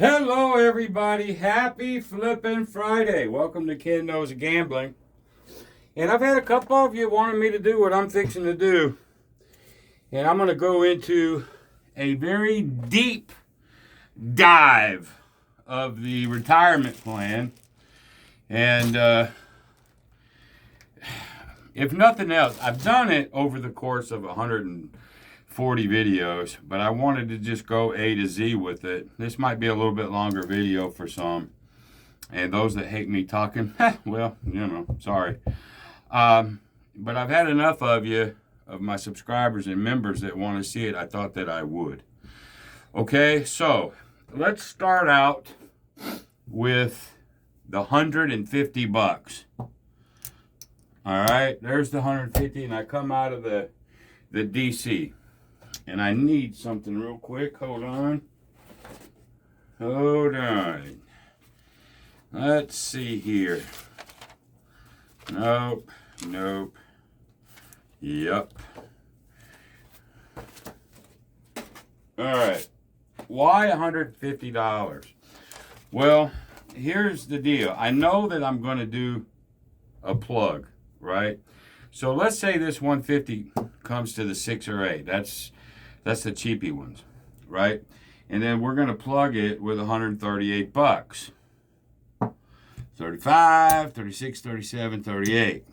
Hello, everybody. Happy flippin' Friday. Welcome to Ken Knows Gambling. And I've had a couple of you wanting me to do what I'm fixing to do. And I'm going to go into a very deep dive of the retirement plan. And if nothing else, I've done it over the course of 140 videos, but I wanted to just go A to Z with it. This might be a little bit longer video for some. And those that hate me talking, well, sorry. But I've had enough of you, of my subscribers and members that want to see it. I thought that I would. Okay, so let's start out with the 150 bucks. All right, there's the 150, and I come out of the DC. And I need something real quick. Hold on. Let's see here. Nope. Yep. All right. Why $150? Well, here's the deal. I know that I'm going to do a plug, right? So let's say this 150 comes to the 6 or 8. That's the cheapy ones, right? And then we're going to plug it with 138 bucks. 35, 36, 37, 38.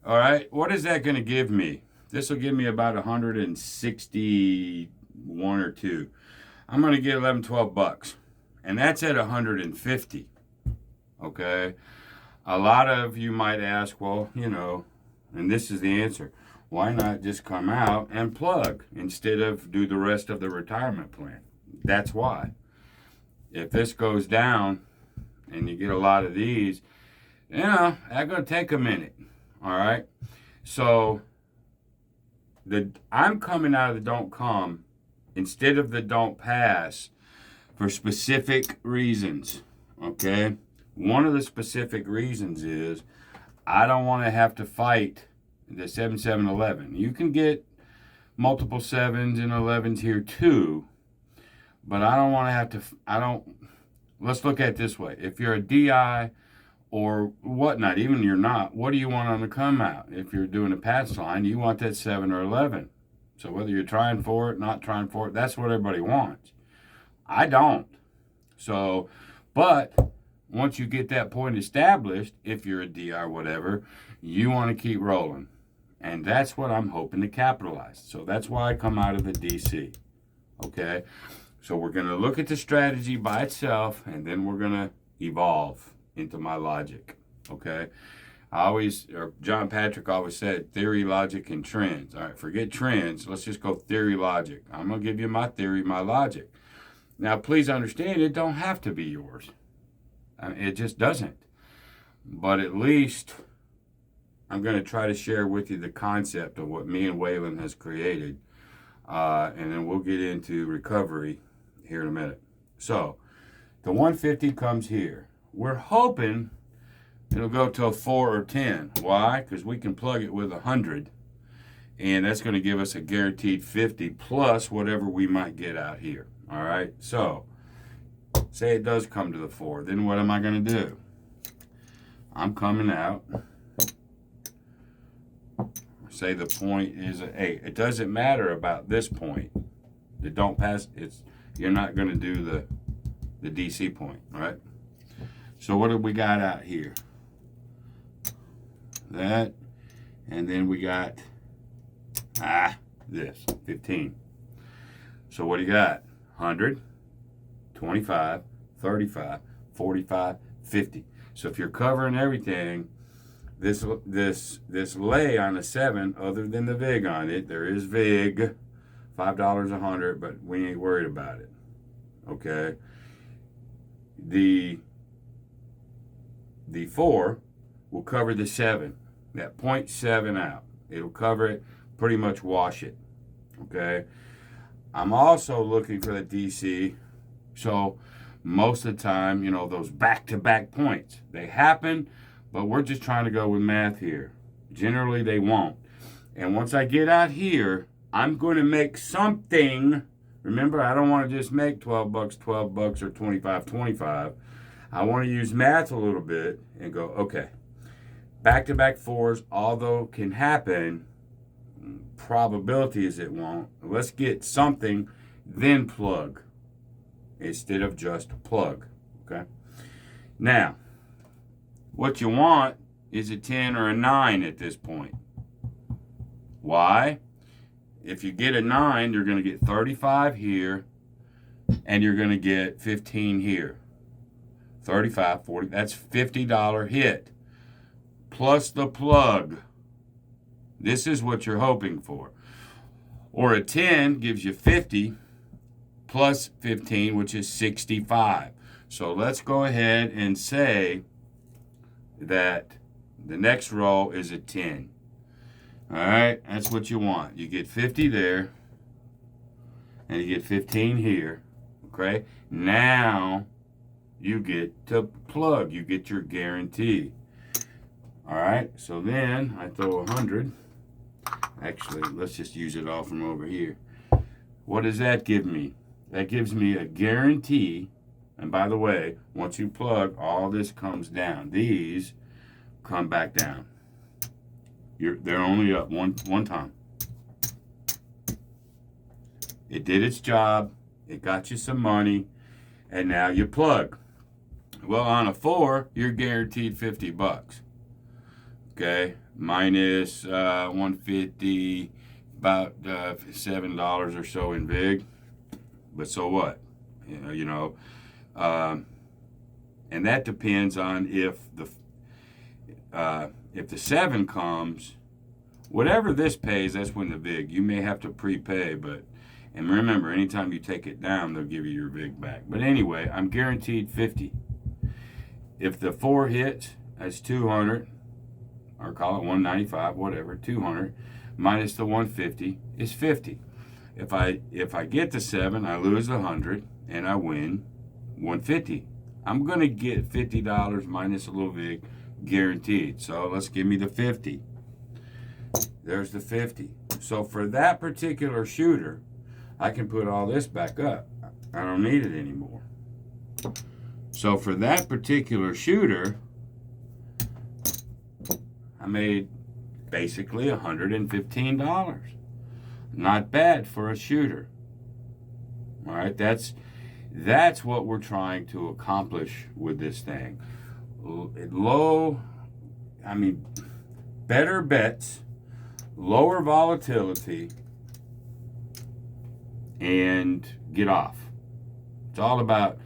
All right, what is that going to give me? This will give me about 161 or 2. I'm going to get 11, 12 bucks. And that's at 150. Okay? A lot of you might ask, well, and this is the answer. Why not just come out and plug instead of do the rest of the retirement plan? That's why. If this goes down and you get a lot of these, that's going to take a minute. All right? So I'm coming out of the don't come instead of the don't pass for specific reasons. Okay? One of the specific reasons is I don't want to have to fight the 7, 7, 11. You can get multiple 7s and 11s here too, but I don't want to have to, let's look at it this way. If you're a DI or whatnot, even you're not, what do you want on the come out? If you're doing a pass line, you want that 7 or 11. So whether you're trying for it, not trying for it, that's what everybody wants. I don't. So, but once you get that point established, if you're a DI or whatever, you want to keep rolling. And that's what I'm hoping to capitalize. So that's why I come out of the DC. Okay? So we're going to look at the strategy by itself, and then we're going to evolve into my logic. Okay? John Patrick always said theory, logic, and trends. All right, forget trends. Let's just go theory, logic. I'm going to give you my theory, my logic. Now, please understand, it don't have to be yours. It just doesn't. But at least I'm going to try to share with you the concept of what me and Waylon has created. And then we'll get into recovery here in a minute. So, the 150 comes here. We're hoping it'll go to a 4 or 10. Why? Because we can plug it with 100. And that's going to give us a guaranteed 50 plus whatever we might get out here. All right? So, say it does come to the 4. Then what am I going to do? I'm coming out. Say the point is an 8. It doesn't matter about this point. The don't pass, you're not going to do the DC point, right? So what do we got out here? That, and then we got, this, 15. So what do you got? 100, 25, 35, 45, 50. So if you're covering everything, this lay on a 7, other than the VIG on it, there is VIG, $5 a 100, but we ain't worried about it. Okay. The 4 will cover the 7, that 0.7 out. It'll cover it, pretty much wash it. Okay. I'm also looking for the DC. So most of the time, those back-to-back points, they happen, but we're just trying to go with math here. Generally, they won't. And once I get out here, I'm going to make something Remember, I don't want to just make 12 bucks, 12 bucks, or 25, 25. I want to use math a little bit and go, okay, back-to-back fours, although can happen, probability is it won't. Let's get something, then plug instead of just plug, okay? Now, what you want is a 10 or a 9 at this point. Why? If you get a 9, you're going to get 35 here, and you're going to get 15 here. 35, 40, that's $50 hit. Plus the plug. This is what you're hoping for. Or a 10 gives you 50 plus 15, which is 65. So let's go ahead and say that the next row is a 10. All right, that's what you want. You get 50 there, and you get 15 here, okay? Now you get to plug. You get your guarantee. All right, so then I throw 100. Actually, let's just use it all from over here. What does that give me? That gives me a guarantee. And by the way, once you plug, all this comes down. These come back down. They're only up one time. It did its job. It got you some money. And now you plug. Well, on a 4, you're guaranteed 50 bucks. Okay, minus 150, about $7 or so in VIG. But so what? You know, and that depends on if the 7 comes, whatever this pays, that's when the VIG. You may have to prepay, and remember, anytime you take it down, they'll give you your VIG back. But anyway, I'm guaranteed 50. If the 4 hits, that's 200, or call it 195, whatever, 200, minus the 150 is 50. If I get the 7, I lose 100, and I win 150. I'm going to get $50 minus a little VIG guaranteed. So let's give me the 50. There's the 50. So for that particular shooter, I can put all this back up. I don't need it anymore. So for that particular shooter, I made basically $115. Not bad for a shooter. All right, that's what we're trying to accomplish with this thing. Better bets, lower volatility, and get off. It's all about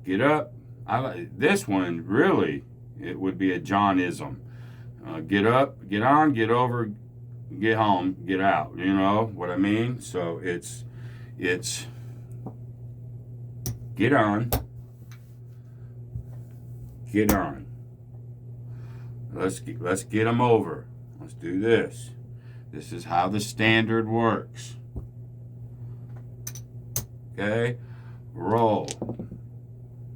get up. This one, really, it would be a Johnism. Get up, get on, get over, get home, get out. You know what I mean? So it's get on, get on. Let's get them over. Let's do this. This is how the standard works. Okay, roll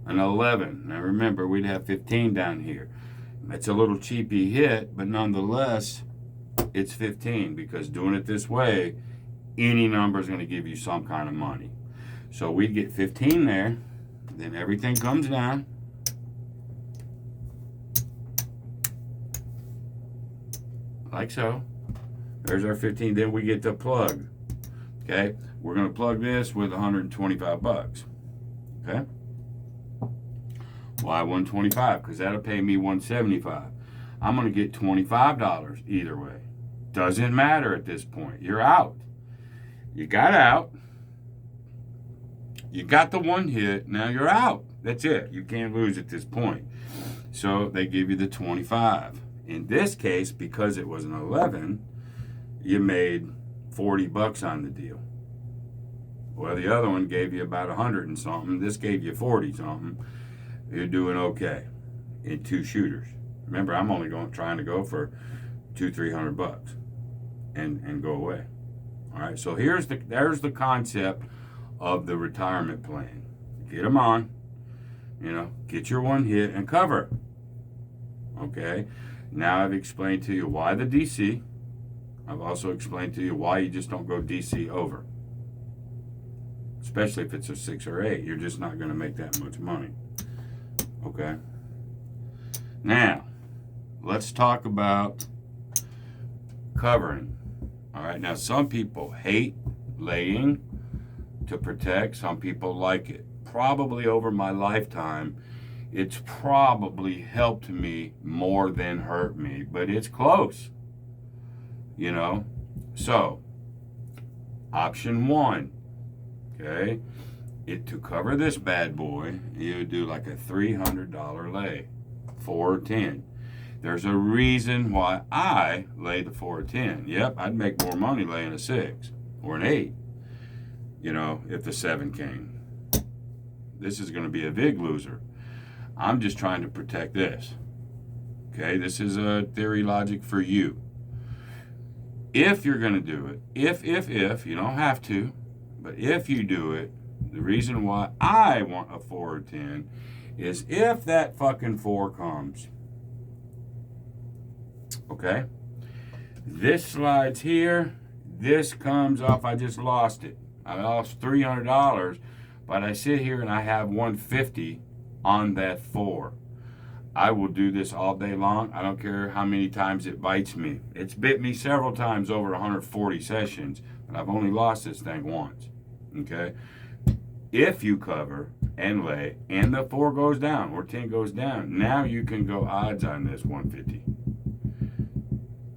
an 11. Now remember, we'd have 15 down here. It's a little cheapy hit, but nonetheless, it's 15 because doing it this way, any number is going to give you some kind of money. So we'd get 15 there, then everything comes down. Like so. There's our 15. Then we get the plug. Okay? We're going to plug this with 125 bucks. Okay? Why 125? Because that'll pay me 175. I'm going to get $25 either way. Doesn't matter at this point. You're out. You got out. You got the one hit. Now you're out. That's it. You can't lose at this point. So they give you the 25. In this case, because it was an 11, you made 40 bucks on the deal. Well, the other one gave you about 100 and something. This gave you 40 something. You're doing okay in 2 shooters. Remember, I'm only trying to go for $200-300 bucks and go away. All right. So there's the concept of the retirement plan. Get them on. Get your one hit and cover. Okay. Now I've explained to you why the DC. I've also explained to you why you just don't go DC over. especially if it's a 6 or 8. You're just not going to make that much money. Okay? Now, let's talk about covering. All right, now some people hate laying to protect. Some people like it. Probably over my lifetime, it's probably helped me more than hurt me, but it's close, you know. So, option 1, okay, to cover this bad boy, you would do like a $300 lay, 4 or 10. There's a reason why I lay the 4 or 10. Yep, I'd make more money laying a 6 or an 8, you know, if the 7 came. This is going to be a big loser. I'm just trying to protect this. Okay, this is a theory logic for you. If you're going to do it, if, you don't have to, but if you do it, the reason why I want a 4 or 10 is if that fucking 4 comes. Okay? This slides here. This comes off. I just lost it. I lost $300, but I sit here and I have $150 on that 4. I will do this all day long. I don't care how many times it bites me. It's bit me several times over 140 sessions, but I've only lost this thing once. Okay? If you cover and lay and the 4 goes down or 10 goes down, now you can go odds on this 150.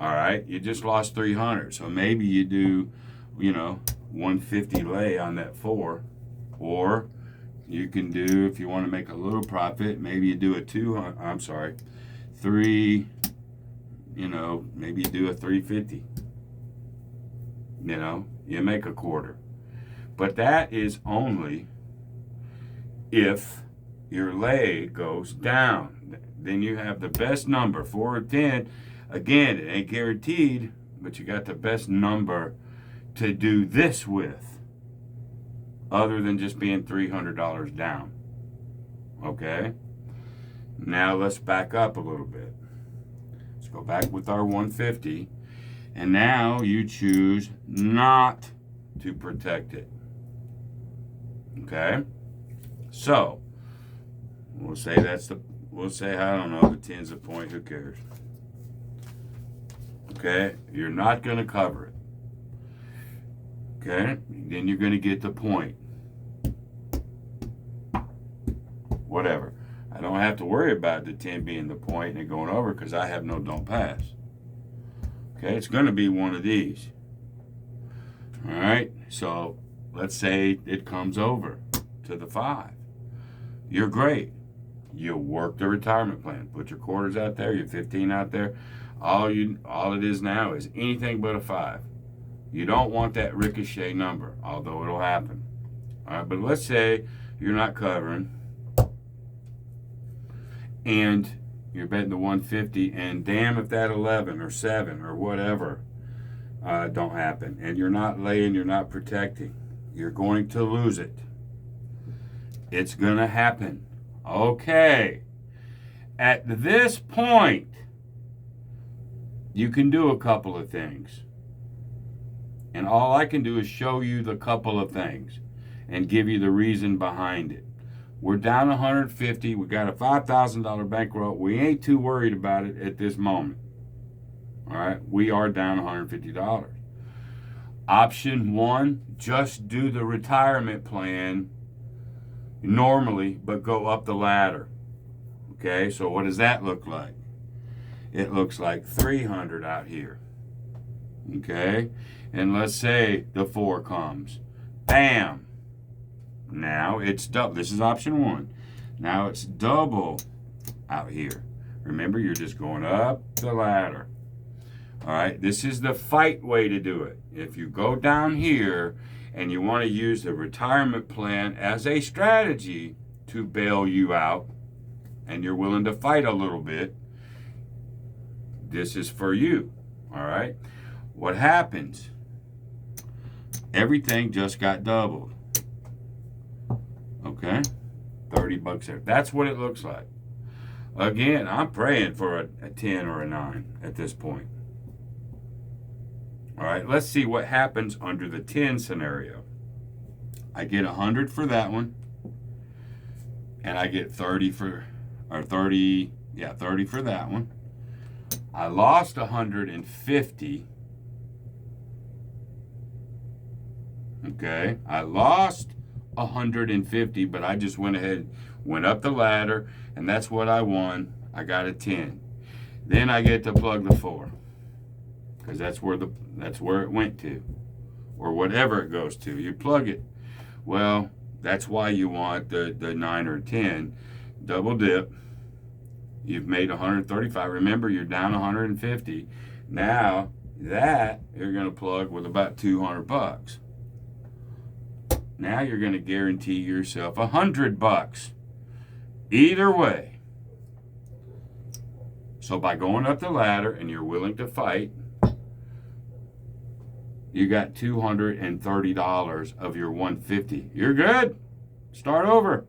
All right? You just lost 300. So maybe you do, you know, 150 lay on that 4, or you can do, if you want to make a little profit, maybe you do a 3, you know, maybe you do a 350. You know, you make a quarter. But that is only if your lay goes down. Then you have the best number, 4 or 10. Again, it ain't guaranteed, but you got the best number to do this with, other than just being $300 down. Okay? Now let's back up a little bit. Let's go back with our 150. And now you choose not to protect it. Okay? So, we'll say I don't know, the 10's a point, who cares? Okay? You're not going to cover it. Okay? Then you're going to get the point. Whatever. I don't have to worry about the 10 being the point and going over because I have no don't pass. Okay? It's going to be one of these. All right? So, let's say it comes over to the 5. You're great. You work the retirement plan. Put your quarters out there, your 15 out there. All it is now is anything but a 5. You don't want that ricochet number, although it'll happen. All right, but let's say you're not covering and you're betting the 150, and damn if that 11 or 7 or whatever don't happen, and you're not laying, you're not protecting. You're going to lose it. It's going to happen. Okay. At this point, you can do a couple of things. And all I can do is show you the couple of things and give you the reason behind it. We're down 150. We got a $5,000 bankroll. We ain't too worried about it at this moment. All right. We are down $150. Option 1, just do the retirement plan normally, but go up the ladder. Okay. So what does that look like? It looks like 300 out here. Okay. And let's say the 4 comes. Bam. Now it's double. This is option 1. Now it's double out here. Remember, you're just going up the ladder. All right. This is the fight way to do it. If you go down here and you want to use the retirement plan as a strategy to bail you out, and you're willing to fight a little bit, this is for you. All right. What happens? Everything just got doubled. Okay? $30 there. That's what it looks like. Again, I'm praying for a 10 or a 9 at this point. All right, let's see what happens under the 10 scenario. I get 100 for that one, and I get 30 for, or 30, yeah, 30 for that one. I lost 150. Okay, I lost 150, but I just went ahead, went up the ladder, and that's what I won. I got a 10. Then I get to plug the 4, because that's where it went to, or whatever it goes to. You plug it. Well, that's why you want the 9 or 10. Double dip. You've made 135. Remember, you're down 150. Now that you're going to plug with about 200 bucks. Now you're going to guarantee yourself $100. Either way. So by going up the ladder and you're willing to fight, you got $230 of your $150. You're good. Start over.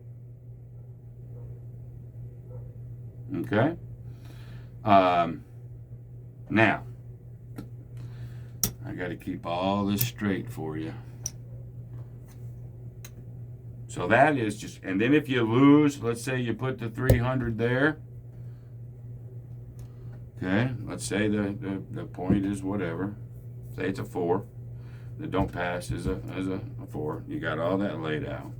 Okay. Now, I got to keep all this straight for you. So that is just, and then if you lose, let's say you put the 300 there. Okay, let's say the point is whatever. Say it's a 4. The don't pass is a 4. You got all that laid out.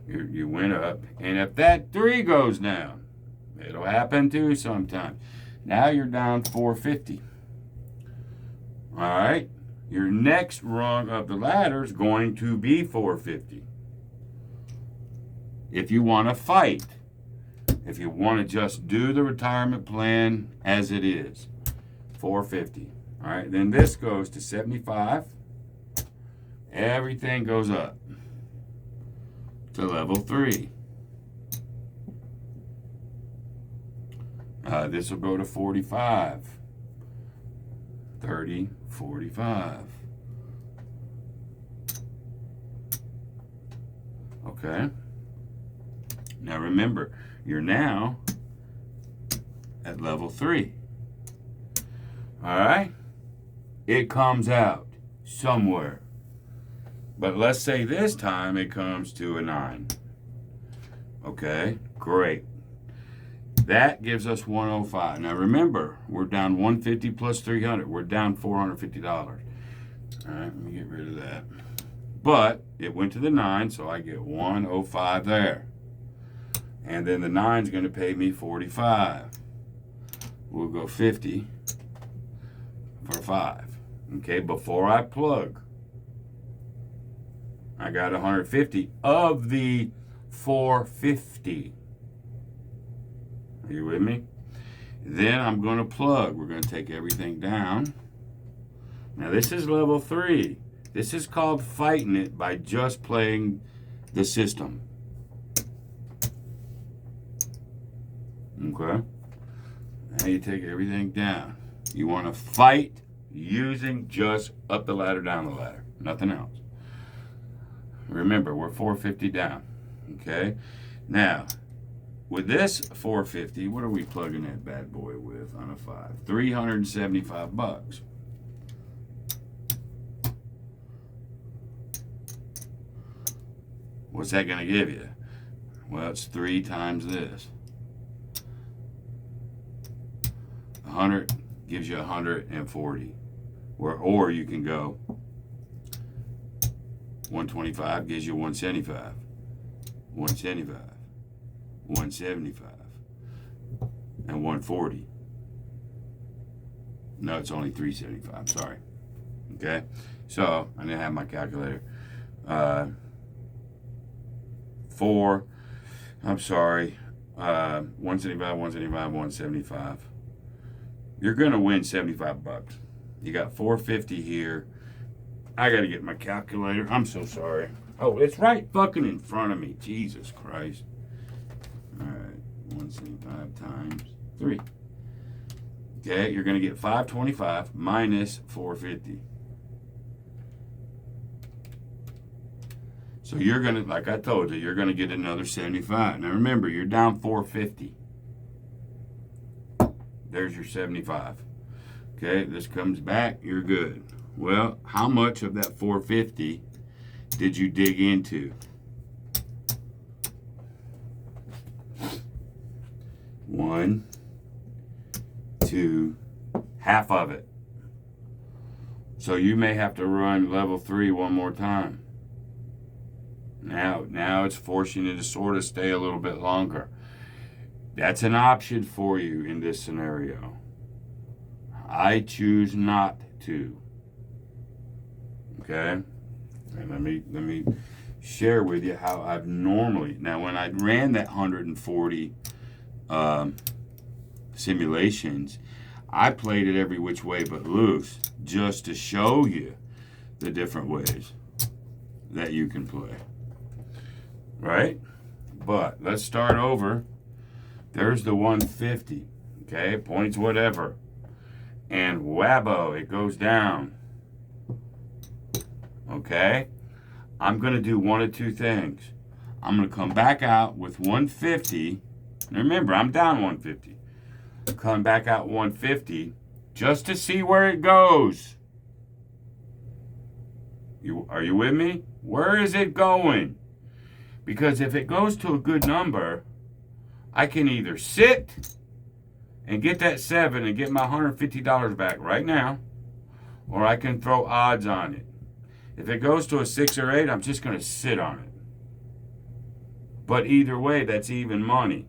You went up, and if that 3 goes down, it'll happen too sometimes. Now you're down 450. All right, your next rung of the ladder is going to be 450. If you want to fight, if you want to just do the retirement plan as it is, 450. All right, then this goes to 75. Everything goes up to level 3. This will go to 45. 30, 45. Okay. Now remember, you're now at level 3. All right? It comes out somewhere. But let's say this time it comes to a 9. Okay, great. That gives us 105. Now remember, we're down 150 plus 300. We're down $450. All right, let me get rid of that. But it went to the 9, so I get 105 there. And then the 9's going to pay me 45. We'll go 50 for 5. Okay, before I plug, I got 150 of the 450. Are you with me? Then I'm going to plug. We're going to take everything down. Now this is level 3. This is called fighting it by just playing the system. Okay? Now you take everything down. You want to fight using just up the ladder, down the ladder. Nothing else. Remember, we're 450 down. Okay? Now, with this 450, what are we plugging that bad boy with on a 5? 375 bucks. What's that going to give you? Well, it's 3 times this. 100 gives you 140. Or you can go 125 gives you 175. 175. 175. And 140. No, it's only 375. Sorry. Okay? So, I didn't have my calculator. 4. I'm sorry. 175, 175, 175. You're going to win 75 bucks. You got 450 here. I got to get my calculator. I'm so sorry. Oh, it's right fucking in front of me. Jesus Christ. All right. 175 times 3. Okay, you're going to get 525 minus 450. So you're going to, like I told you, you're going to get another 75. Now remember, you're down 450. There's your 75. Okay, this comes back, you're good. Well, how much of that 450 did you dig into? One, two, half of it. So you may have to run level 3 one more time. Now it's forcing you to sort of stay a little bit longer. That's an option for you in this scenario. I choose not to. Okay? And let me share with you how I've normally, now when I ran that 140 simulations, I played it every which way but loose, just to show you the different ways that you can play. Right? But let's start over. There's the 150. Okay? Points whatever. And wabbo, it goes down. Okay? I'm going to do one of two things. I'm going to come back out with 150. And remember, I'm down 150. Come back out 150 just to see where it goes. Are you with me? Where is it going? Because if it goes to a good number, I can either sit and get that 7 and get my $150 back right now, or I can throw odds on it. If it goes to a 6 or 8, I'm just going to sit on it. But either way, that's even money.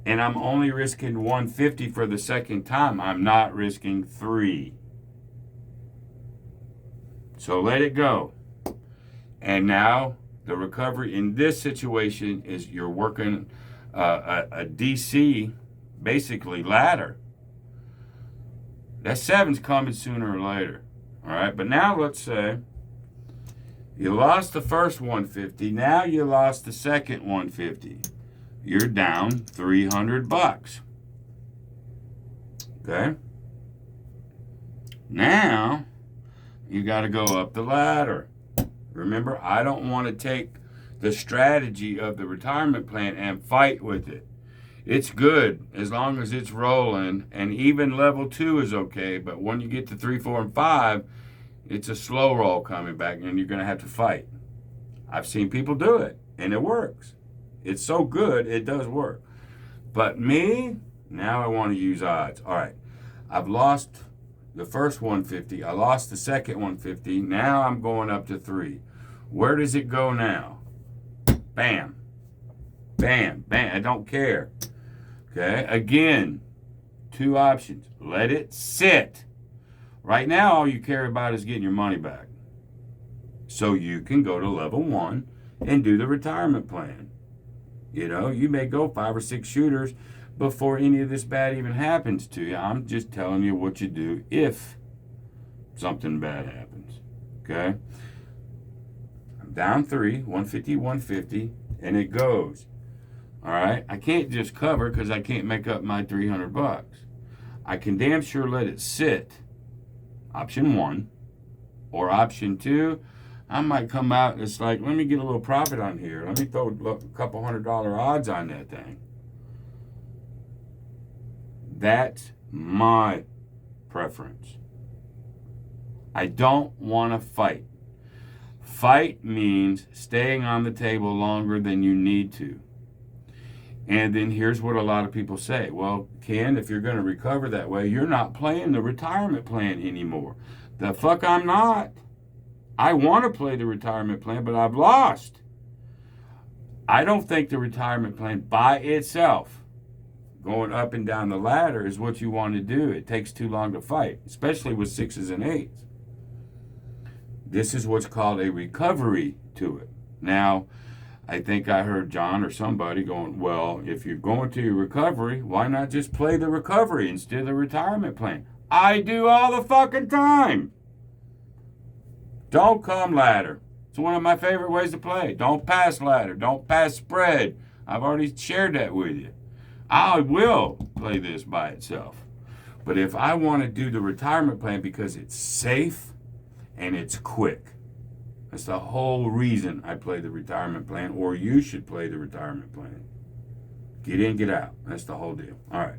And I'm only risking 150 for the second time. I'm not risking 3. So let it go. And now the recovery in this situation is you're working a DC, basically ladder. That 7's coming sooner or later. All right, but now let's say you lost the first 150. Now you lost the second 150. You're down $300. Okay? Now you got to go up the ladder. Remember, I don't want to take the strategy of the retirement plan and fight with it. It's good as long as it's rolling, and even level 2 is okay, but when you get to 3, 4, and 5, it's a slow roll coming back, and you're going to have to fight. I've seen people do it, and it works. It's so good, it does work. But me, now I want to use odds. All right, I've lost the first 150. I lost the second 150. Now I'm going up to 3. Where does it go now? Bam. Bam. Bam. I don't care. Okay, again, 2 options. Let it sit. Right now, all you care about is getting your money back. So you can go to level 1 and do the retirement plan. You know, you may go 5 or 6 shooters before any of this bad even happens to you. I'm just telling you what you do if something bad happens. Okay? I'm down 3, 150, 150, and it goes. All right? I can't just cover because I can't make up my $300. I can damn sure let it sit. Option 1. Or option 2, I might come out, it's like, let me get a little profit on here. Let me throw a couple $100 odds on that thing. That's my preference. I don't want to fight. Fight means staying on the table longer than you need to. And then here's what a lot of people say. Well, Ken, if you're going to recover that way, you're not playing the retirement plan anymore. The fuck I'm not. I want to play the retirement plan, but I've lost. I don't think the retirement plan by itself, going up and down the ladder, is what you want to do. It takes too long to fight, especially with 6s and 8s. This is what's called a recovery to it. Now, I think I heard John or somebody going, well, if you're going to your recovery, why not just play the recovery instead of the retirement plan? I do all the fucking time. Don't come ladder. It's one of my favorite ways to play. Don't pass ladder. Don't pass spread. I've already shared that with you. I will play this by itself. But if I want to do the retirement plan because it's safe and it's quick, that's the whole reason I play the retirement plan, or you should play the retirement plan. Get in, get out. That's the whole deal. All right.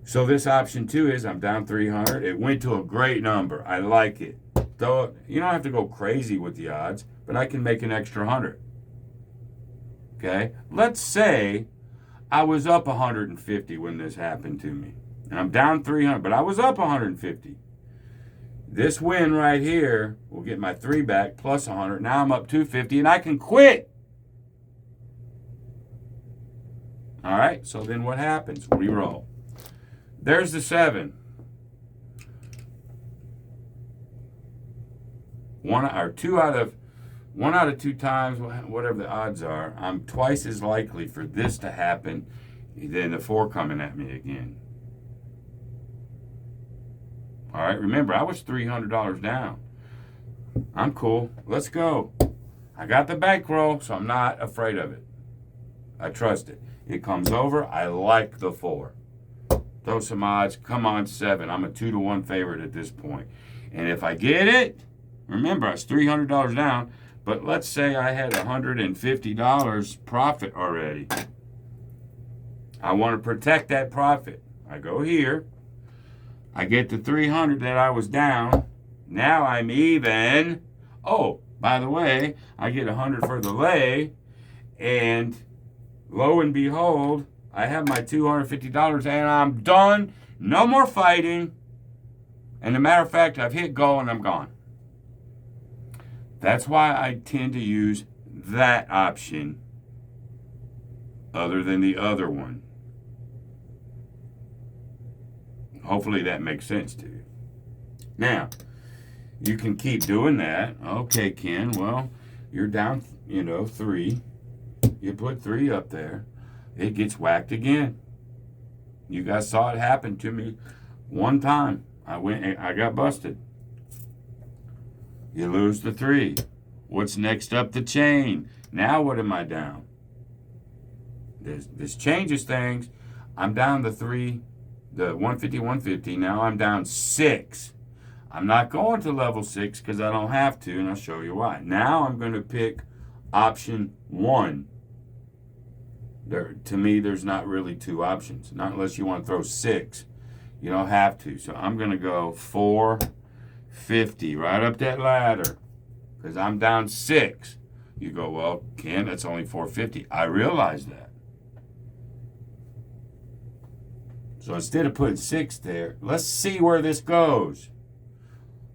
So this option 2 is I'm down 300. It went to a great number. I like it. Though you don't have to go crazy with the odds, but I can make an extra 100. Okay? Let's say I was up 150 when this happened to me. And I'm down 300, but I was up 150. This win right here will get my 3 back plus 100. Now I'm up 250 and I can quit. All right, so then what happens? Reroll. There's the 7. One out of 2 times, whatever the odds are, I'm twice as likely for this to happen than the 4 coming at me again. All right, remember, I was $300 down. I'm cool. Let's go. I got the bankroll, so I'm not afraid of it. I trust it. It comes over. I like the 4. Throw some odds. Come on, 7. I'm a 2-to-1 favorite at this point. And if I get it, remember, I was $300 down, but let's say I had $150 profit already. I want to protect that profit. I go here. I get the 300 that I was down. Now I'm even. Oh, by the way, I get 100 for the lay. And lo and behold, I have my $250 and I'm done. No more fighting. And as a matter of fact, I've hit go and I'm gone. That's why I tend to use that option other than the other one. Hopefully that makes sense to you. Now, you can keep doing that. Okay, Ken, well, you're down, 3. You put 3 up there. It gets whacked again. You guys saw it happen to me one time. I got busted. You lose the 3. What's next up the chain? Now what am I down? This changes things. I'm down the 3, the 150, 150. Now I'm down 6. I'm not going to level 6 because I don't have to, and I'll show you why. Now I'm going to pick option 1. To me, there's not really 2 options. Not unless you want to throw 6. You don't have to. So I'm going to go 450 right up that ladder because I'm down 6. You go, well, Ken, that's only 450. I realize that. So instead of putting 6 there, let's see where this goes.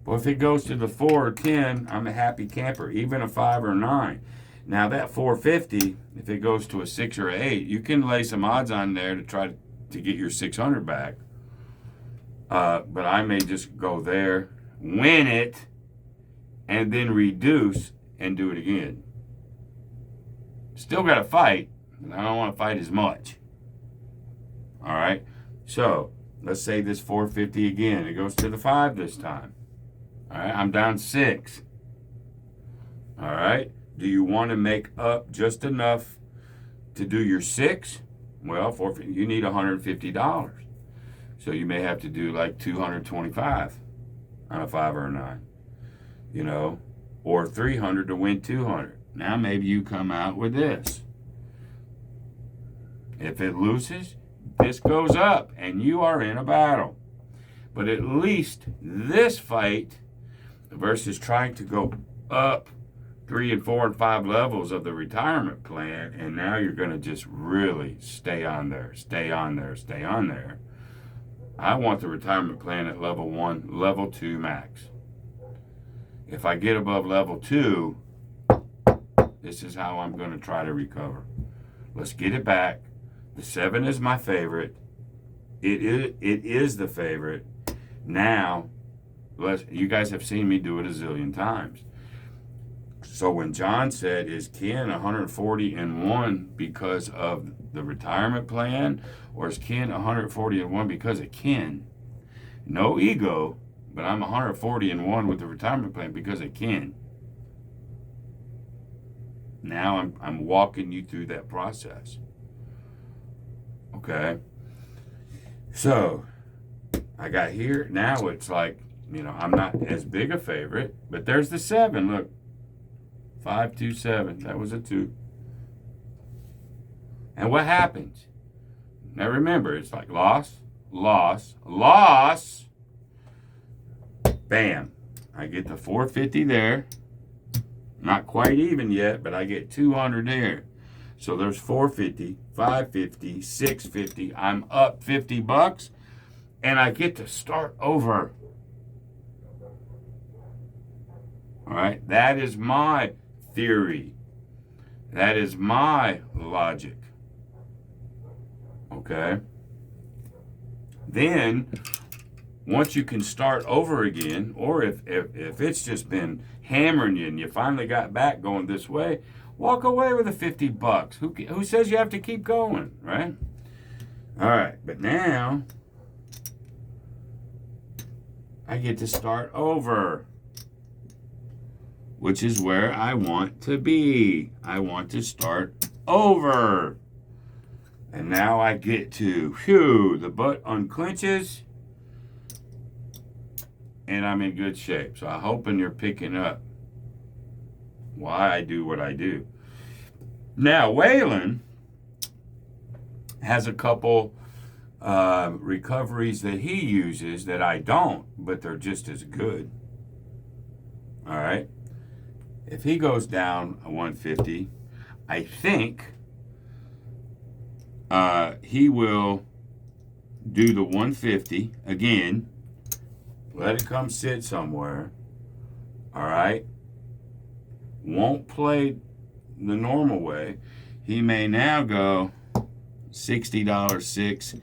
Well, if it goes to the 4 or 10, I'm a happy camper, even a 5 or 9. Now that 450, if it goes to a 6 or an 8, you can lay some odds on there to try to get your 600 back. But I may just go there, win it, and then reduce and do it again. Still got to fight, but I don't want to fight as much. All right, so let's say this 450 again. It goes to the 5 this time. All right, I'm down 6. All right, do you want to make up just enough to do your 6? Well, you need $150. So you may have to do like 225 on a 5 or a 9, or 300 to win 200. Now maybe you come out with this. If it loses, this goes up and you are in a battle. But at least this fight versus trying to go up 3 and 4 and 5 levels of the retirement plan, and now you're going to just really stay on there. I want the retirement plan at level 1, level 2 max. If I get above level 2, this is how I'm going to try to recover. Let's get it back. The 7 is my favorite. It is the favorite. Now, you guys have seen me do it a zillion times. So when John said, is Ken 140-1 because of the retirement plan, or is Ken 140-1 because of Ken? No ego, but I'm 140-1 with the retirement plan because of Ken. Now I'm walking you through that process. Okay? So, I got here. Now it's like, I'm not as big a favorite, but there's the 7. Look. 527. That was a 2. And what happens? Now remember, it's like loss. Bam. I get the 450 there. Not quite even yet, but I get 200 there. So there's 450, 550, 650. I'm up 50 bucks and I get to start over. All right, that is my theory. That is my logic. Okay? Then, once you can start over again, or if it's just been hammering you and you finally got back going this way, walk away with the 50 bucks. Who says you have to keep going, right? All right, but now I get to start over, which is where I want to be. I want to start over. And now I get to, the butt unclenches, and I'm in good shape. So I'm hoping you're picking up why I do what I do. Now, Waylon has a couple recoveries that he uses that I don't, but they're just as good. All right. If he goes down a 150, I think he will do the 150 again. Let it come sit somewhere. All right. Won't play the normal way. He may now go $60 6,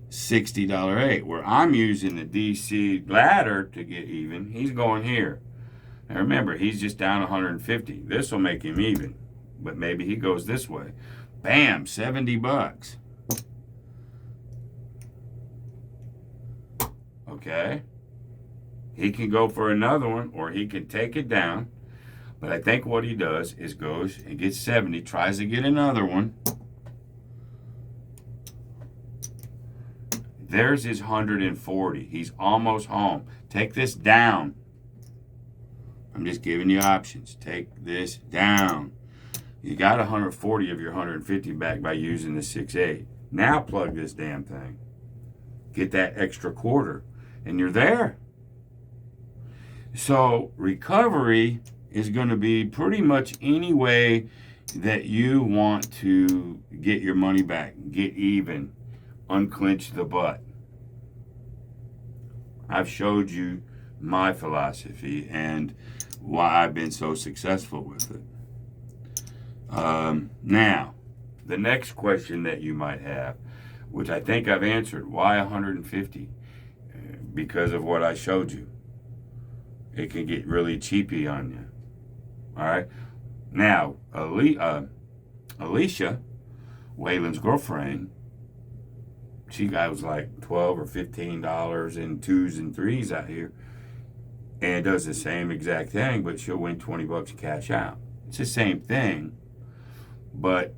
$60 8. Where I'm using the DC ladder to get even, he's going here. Now remember, he's just down 150. This will make him even, but maybe he goes this way. Bam, 70 bucks. Okay. He can go for another one, or he can take it down. But I think what he does is goes and gets 70, tries to get another one. There's his 140. He's almost home. Take this down. I'm just giving you options. Take this down. You got 140 of your 150 back by using the 6.8. Now plug this damn thing. Get that extra quarter, and you're there. So recovery is going to be pretty much any way that you want to get your money back, get even, unclench the butt. I've showed you my philosophy and why I've been so successful with it. Now, the next question that you might have, which I think I've answered, why 150? Because of what I showed you. It can get really cheapy on you. All right. Now, Alicia, Waylon's girlfriend, she was like $12 or $15 in 2s and 3s out here, and does the same exact thing, but she'll win 20 bucks and cash out. It's the same thing, but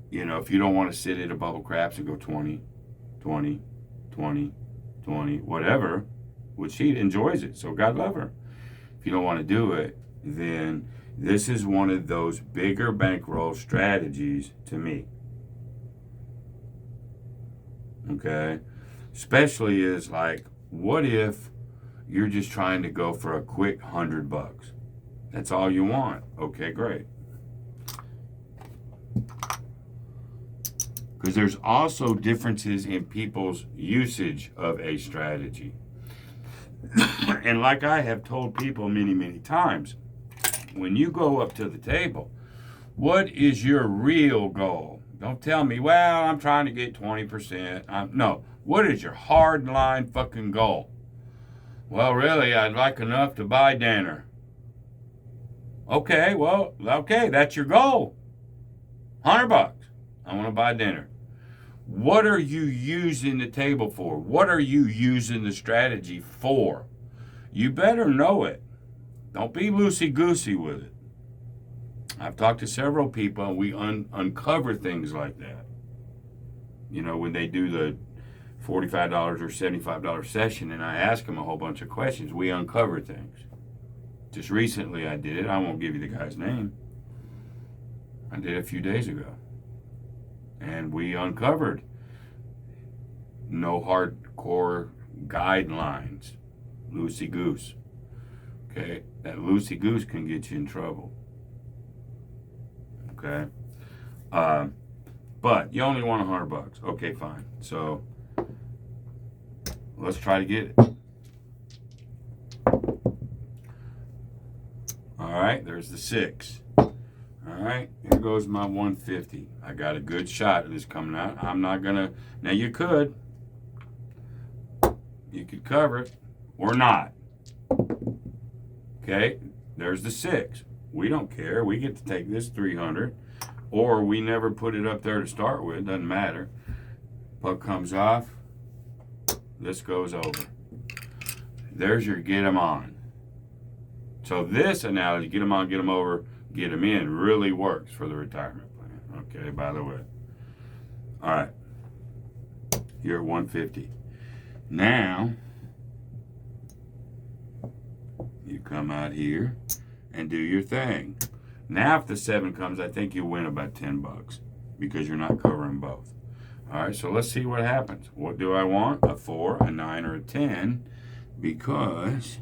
if you don't want to sit at a bubble craps and go 20, 20, 20, 20, whatever, which she enjoys it, so God love her. If you don't want to do it, then this is one of those bigger bankroll strategies to me. Okay? Especially is like, what if you're just trying to go for a quick 100 bucks? That's all you want. Okay, great. Because there's also differences in people's usage of a strategy. And like I have told people many, many times, when you go up to the table, what is your real goal? Don't tell me, well, I'm trying to get 20%. No, what is your hard line fucking goal? Well, really, I'd like enough to buy dinner. Okay, that's your goal. 100 bucks. I want to buy dinner. What are you using the table for? What are you using the strategy for? You better know it. Don't be loosey-goosey with it. I've talked to several people, and we uncover things like that. When they do the $45 or $75 session, and I ask them a whole bunch of questions, we uncover things. Just recently I did it. I won't give you the guy's name. I did it a few days ago. And we uncovered no hardcore guidelines. Loosey-goose. Okay, that loosey goose can get you in trouble. Okay, but you only want $100. Okay, fine. So let's try to get it. All right, there's the 6. All right, here goes my 150. I got a good shot of this coming out. I'm not gonna. Now you could cover it or not. Okay, there's the 6. We don't care. We get to take this 300, or we never put it up there to start with. Doesn't matter. Puck comes off. This goes over. There's your get 'em on. So this analogy, get 'em on, get 'em over, get 'em in, really works for the retirement plan. Okay, by the way. All right. You're at 150. Now, you come out here and do your thing. Now, if the 7 comes, I think you win about $10 because you're not covering both. All right, so let's see what happens. What do I want? A 4, a 9, or a 10? Because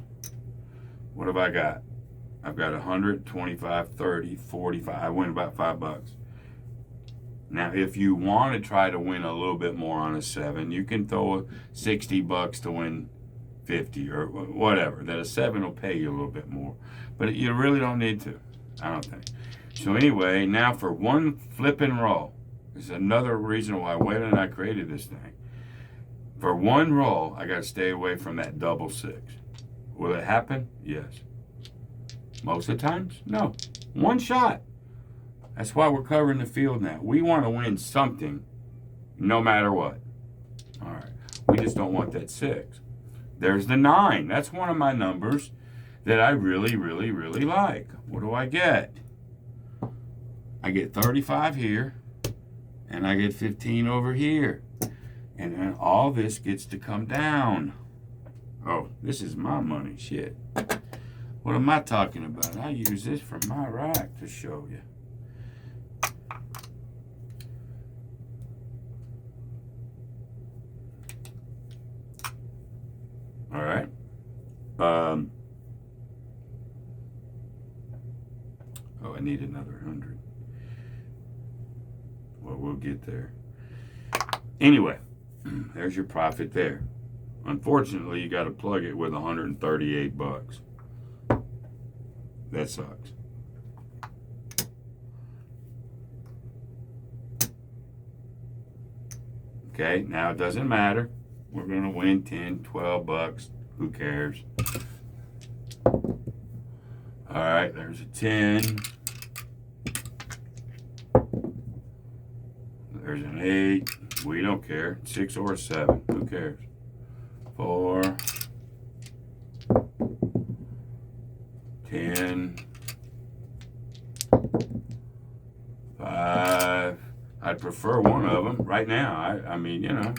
what have I got? I've got 100, 25, 30, 45. I win about $5. Now, if you want to try to win a little bit more on a 7, you can throw $60 to win 50 or whatever. That a 7 will pay you a little bit more. But you really don't need to, I don't think. So anyway, now for one flip and roll. This is another reason why Waylon and I created this thing. For one roll, I got to stay away from that double 6. Will it happen? Yes. Most of the times? No. One shot. That's why we're covering the field now. We want to win something no matter what. All right. We just don't want that 6. There's the 9. That's one of my numbers that I really, really, really like. What do I get? I get 35 here, and I get 15 over here. And then all this gets to come down. Oh, this is my money. Shit. What am I talking about? I use this from my rack to show you. All right. Oh, I need another 100. Well, we'll get there. Anyway, there's your profit there. Unfortunately, you got to plug it with $138. That sucks. Okay, now it doesn't matter. We're going to win 10, $12. Who cares? All right, there's a 10. There's an 8. We don't care. 6 or a 7. Who cares? 4. 10. 5. I'd prefer one of them right now. I mean, you know,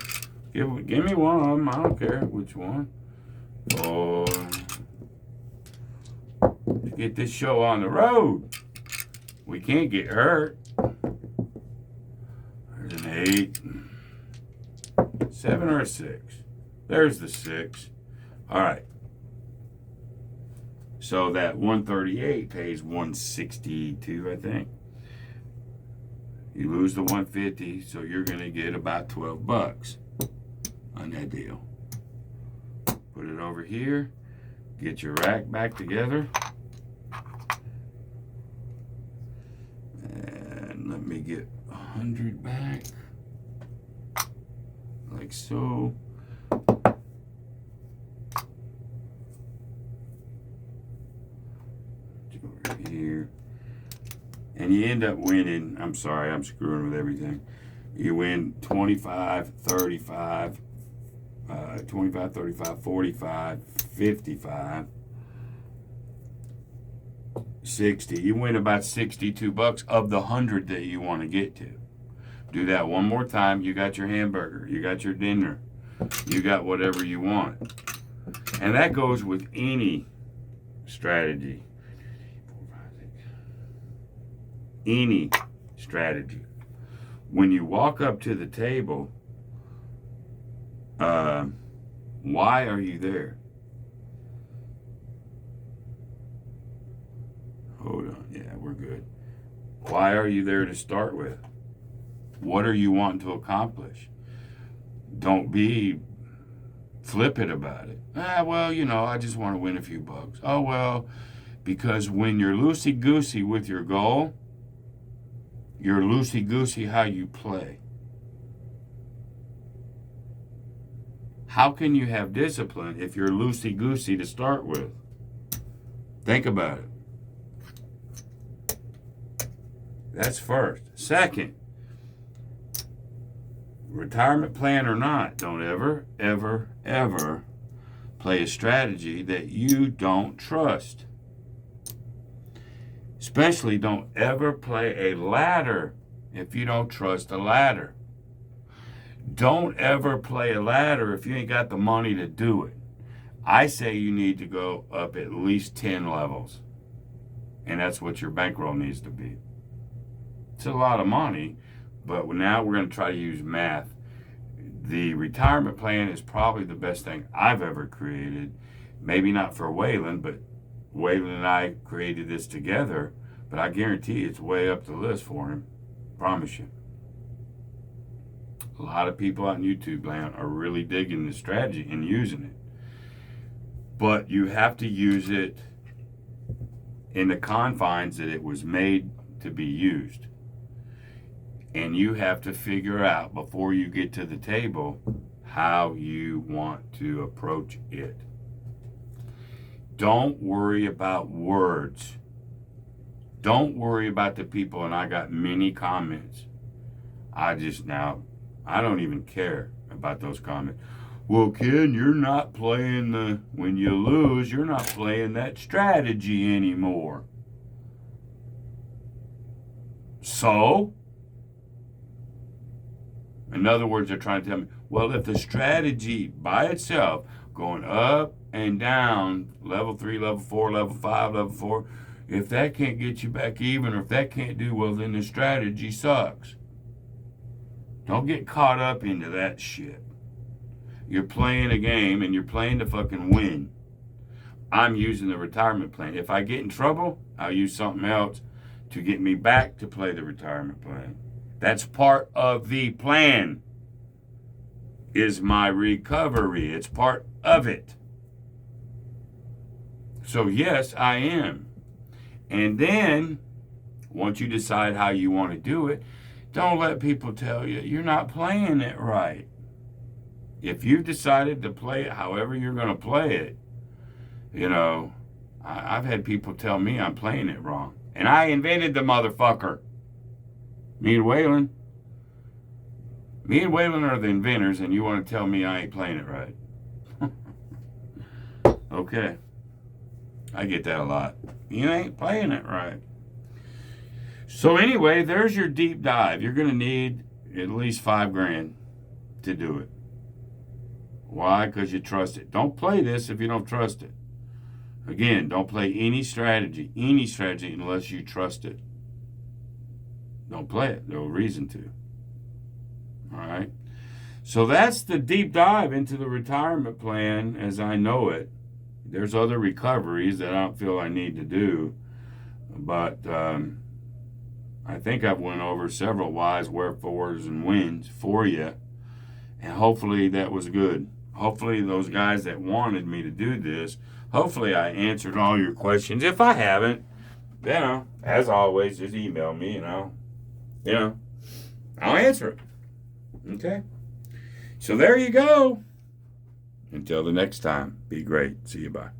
give me one of them. I don't care which one. 4. To get this show on the road, we can't get hurt. There's an 8. 7 or a 6. There's the 6. All right. So that 138 pays 162, I think. You lose the 150, so you're going to get about $12 on that deal. Put it over here. Get your rack back together. And let me get 100 back. Like so. Over here. And you end up winning. I'm sorry, I'm screwing with everything. You win 25, 35, 25, 35, 45, 55, 60. You win about $62 of the 100 that you want to get to. Do that one more time. You got your hamburger. You got your dinner. You got whatever you want. And that goes with any strategy. Any strategy. When you walk up to the table, why are you there? we're good. Why are you there to start with? What are you wanting to accomplish? Don't be flippant about it. Well, I just want to win a few bucks. Oh, well, because when you're loosey-goosey with your goal, you're loosey-goosey how you play. How can you have discipline if you're loosey-goosey to start with? Think about it. That's first. Second, retirement plan or not, don't ever, ever, ever play a strategy that you don't trust. Especially don't ever play a ladder if you don't trust a ladder. Don't ever play a ladder if you ain't got the money to do it. I say you need to go up at least 10 levels. And that's what your bankroll needs to be. It's a lot of money, but now we're going to try to use math. The retirement plan is probably the best thing I've ever created. Maybe not for Waylon, but Waylon and I created this together. But I guarantee it's way up the list for him. Promise you. A lot of people on YouTube land are really digging the strategy and using it. But you have to use it in the confines that it was made to be used. And you have to figure out before you get to the table how you want to approach it. Don't worry about words. Don't worry about the people, and I got many comments. I don't even care about those comments. Well, Ken, you're not playing when you lose, you're not playing that strategy anymore. So? In other words, they're trying to tell me, well, if the strategy by itself, going up and down, level 3, level 4, level 5, level 4, if that can't get you back even, or if that can't do well, then the strategy sucks. Don't get caught up into that shit. You're playing a game and you're playing to fucking win. I'm using the retirement plan. If I get in trouble, I'll use something else to get me back to play the retirement plan. That's part of the plan, is my recovery. It's part of it. So yes, I am. And then, once you decide how you want to do it, don't let people tell you you're not playing it right. If you've decided to play it however you're going to play it, I've had people tell me I'm playing it wrong. And I invented the motherfucker. Me and Waylon are the inventors, and you want to tell me I ain't playing it right. Okay. I get that a lot. You ain't playing it right. So anyway, there's your deep dive. You're going to need at least $5,000 to do it. Why? Because you trust it. Don't play this if you don't trust it. Again, don't play any strategy unless you trust it. Don't play it. No reason to. All right? So that's the deep dive into the retirement plan as I know it. There's other recoveries that I don't feel I need to do. But I think I've went over several whys, wherefores, and whens for you. And hopefully that was good. Hopefully those guys that wanted me to do this, hopefully I answered all your questions. If I haven't, as always, just email me and I'll answer it. Okay? So there you go. Until the next time, be great. See you. Bye.